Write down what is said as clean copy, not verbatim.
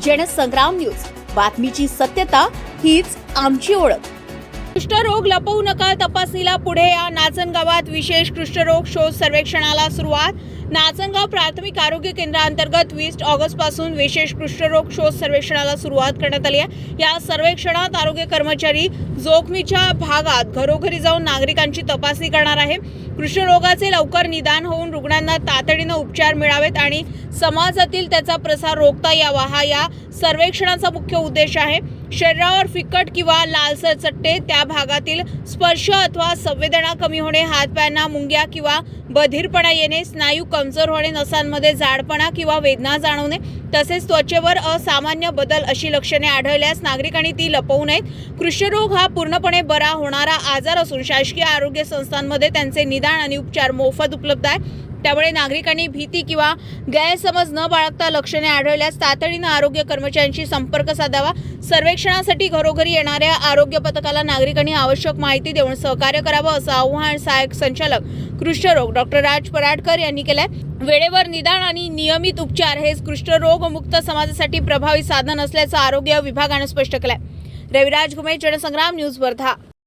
Jansangram news, बातमीची सत्यता हीच आमची ओळख। कुष्ठरोग लपवू नका, तपासणीला पुढे या। नाचनगावात विशेष कुष्ठरोग शोध सर्वेक्षणाला सुरुवात। नाचनगाव प्राथमिक आरोग्य केंद्रांतर्गत 20 ऑगस्ट पासून विशेष कुष्ठरोग शोध सर्वेक्षणाला सुरुवात करण्यात आली आहे। या सर्वेक्षणात आरोग्य कर्मचारी जोखमीच्या भागात घरोघरी जाऊन नागरिकांची तपासणी करणार आहे। कुष्ठरोगाचे लवकर निदान होऊन रुग्णांना तातडीने उपचार मिळावेत आणि समाजातील त्याचा प्रसार रोखता यावा, हा या सर्वेक्षणाचा मुख्य उद्देश आहे। शरीरावर फिकट किंवा लालसर चट्टे, त्या भागातील स्पर्श अथवा संवेदना कमी होणे, हातपायांना मुंग्या किंवा बधिरपणा येणे, स्नायू कमजोर होणे, नसांमध्ये जाडपणा किंवा वेदना जाणवणे, तसेच त्वचेवर असामान्य बदल अशी लक्षणे आढळल्यास नागरिकांनी ती लपवू नयेत। कुष्ठरोग हा पूर्णपणे बरा होणारा आजार असून शासकीय आरोग्य संस्थांमध्ये त्यांचे निदान आणि उपचार मोफत उपलब्ध आहे। त्यामुळे नागरिकांनी भीती किंवा गैरसमज न बाळगता लक्षणे आढळल्यास तातडीने आरोग्य कर्मचाऱ्यांशी संपर्क साधावा। सर्वेक्षणासाठी घरोघरी येणाऱ्या आरोग्य पथकाला नागरिकांनी आवश्यक माहिती देऊन सहकार्य करावं, असं आवाहन सहाय्यक संचालक कुष्ठरोग डॉक्टर राज पराडकर यांनी केलंय। वेळेवर निदान आणि नियमित उपचार हेच कुष्ठरोग मुक्त समाजासाठी प्रभावी साधन असल्याचं आरोग्य विभागाने स्पष्ट केलंय। रविराज घुमे, जनसंग्राम न्यूज, वर्धा।